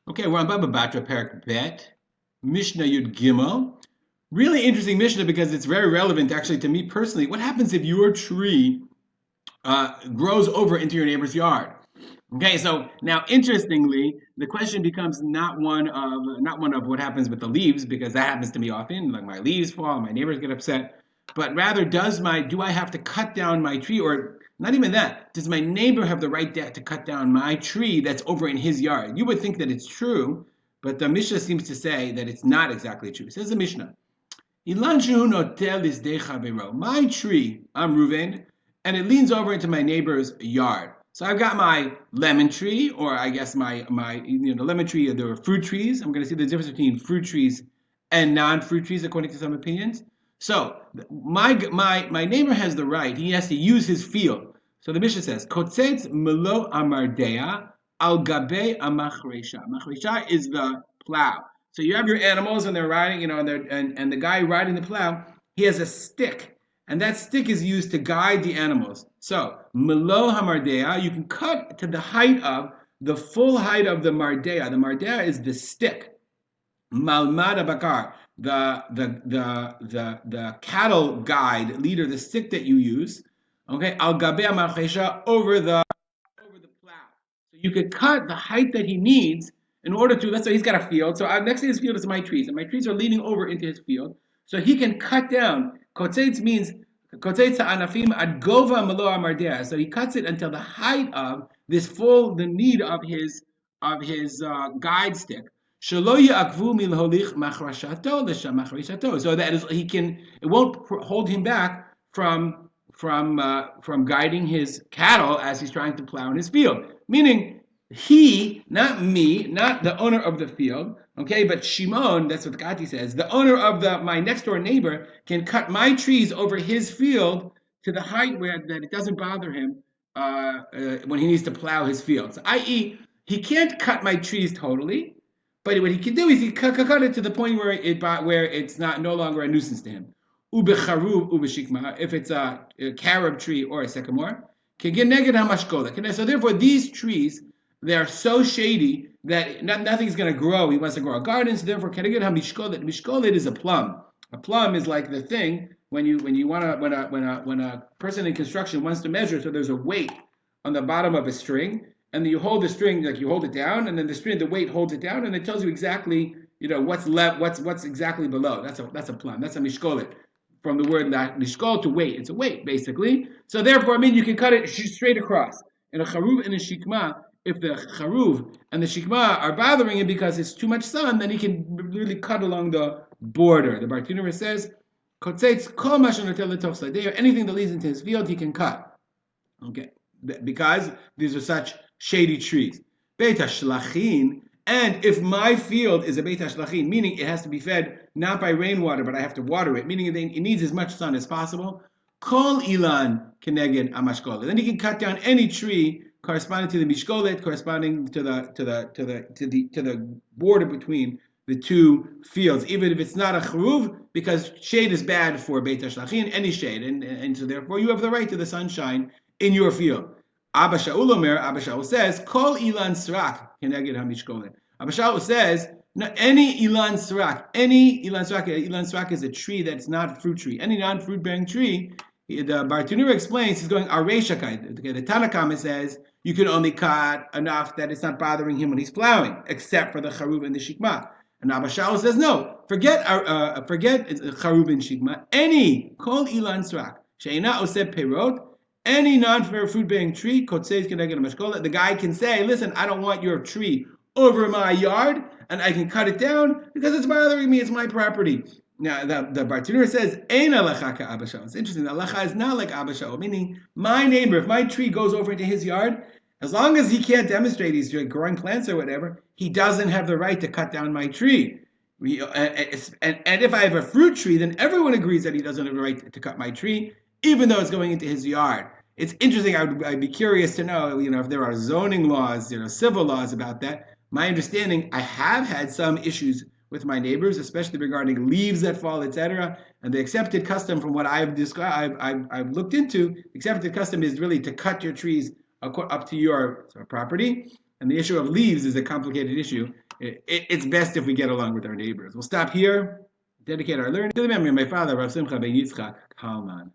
Okay, we're on Batra Parak Bet, Mishnah Yud Gimel. Really interesting Mishnah because it's very relevant actually to me personally. What happens if your tree grows over into your neighbor's yard? Okay, so now interestingly, the question becomes not one of what happens with the leaves because that happens to me often. Like my leaves fall, my neighbors get upset, but rather do I have to cut down my tree, or not even that? Does my neighbor have the right to cut down my tree that's over in his yard? You would think that it's true, but the Mishnah seems to say that it's not exactly true. It says the Mishnah, "Ilan shehu notel isdei chavero." My tree, I'm Reuven, and it leans over into my neighbor's yard. So I've got my lemon tree, or I guess the lemon tree, or the fruit trees. I'm going to see the difference between fruit trees and non-fruit trees, according to some opinions. So my neighbor has the right. He has to use his field. So the Mishnah says, "Kotzetz melo amardea al gabe amachresha." Machresha is the plow. So you have your animals and they're riding, and the guy riding the plow, he has a stick, and that stick is used to guide the animals. So melo hamardea, you can cut to the full height of the mardea. The mardea is the stick. Malmada bakar, the cattle guide leader, the stick that you use. Okay, al gabe over the plow. So you could cut the height that he needs in order to, let's say he's got a field. So next to his field is my trees, and my trees are leaning over into his field. So he can cut down. Kotzetz means kotzetz anafim adgova malo amardea. So he cuts it until the height of the need of his guide stick. Shelo ya'akvu milholich machrashato l'sham machrishato. So that is, it won't hold him back from guiding his cattle as he's trying to plow in his field. Meaning, he, not me, not the owner of the field, okay, but Shimon, that's what Kati says, the owner of my next door neighbor can cut my trees over his field to the height where that it doesn't bother him when he needs to plow his fields. I.e., he can't cut my trees totally, but what he can do is he cut it to the point where it's not no longer a nuisance to him. Ubecharuv ubeshikma, if it's a carob tree or a sycamore, can get negative hamashkola. So therefore, these trees, they are so shady that nothing's going to grow. He wants to grow a garden, so therefore, can I get hamishkolet? Mishkolet is a plum. A plum is like the thing when a person in construction wants to measure. So there's a weight on the bottom of a string, and then you hold the string, like you hold it down, and then the weight holds it down, and it tells you exactly what's left, what's exactly below. That's a plum. That's a mishkolet, from the word mishkol, to weight. It's a weight basically. So therefore, you can cut it straight across. In a charuv and a shikma, if the charuv and the shikma are bothering him because it's too much sun, then he can really cut along the border. The Bartunera says, "Kotzetz kol anything that leads into his field, he can cut." Okay, because these are such shady trees. Beit Shlachin, and if my field is a Beit Shlachin, meaning it has to be fed not by rainwater, but I have to water it, meaning it needs as much sun as possible. Kol ilan keneged amashkolet. Then he can cut down any tree corresponding to the mishkolet, corresponding to the border between the two fields, even if it's not a charuv, because shade is bad for Beit Shlachin, any shade, and so therefore you have the right to the sunshine in your field. Abba Shaul says, Kol ilan srak keneged hamishkolet. Abba Shaul says, no, any ilan srak is a tree that's not a fruit tree. Any non-fruit bearing tree, the Bartunura explains, he's going areshakai. The Tanakama says you can only cut enough that it's not bothering him when he's plowing, except for the charuv and the shikma. And Abba Shaul says, no, forget charuv and shikma. Any kol ilan srak she'ena oseh perot, any non-fruit bearing tree, the guy can say, listen, I don't want your tree over my yard, and I can cut it down because it's bothering me, it's my property. Now, the Bartunur says, Ein alacha ka Abba Shaul. It's interesting, the alacha is not like Abba Shaul, meaning my neighbor, if my tree goes over into his yard, as long as he can't demonstrate he's growing plants or whatever, he doesn't have the right to cut down my tree. And if I have a fruit tree, then everyone agrees that he doesn't have the right to cut my tree, even though it's going into his yard. It's interesting. I'd be curious to know, if there are zoning laws, civil laws about that. My understanding, I have had some issues with my neighbors, especially regarding leaves that fall, etc. And the accepted custom, from what I've described, I've looked into, accepted custom is really to cut your trees up to your property. And the issue of leaves is a complicated issue. it's best if we get along with our neighbors. We'll stop here, dedicate our learning to the memory of my father, Rav Simcha ben Yitzchak Kalman.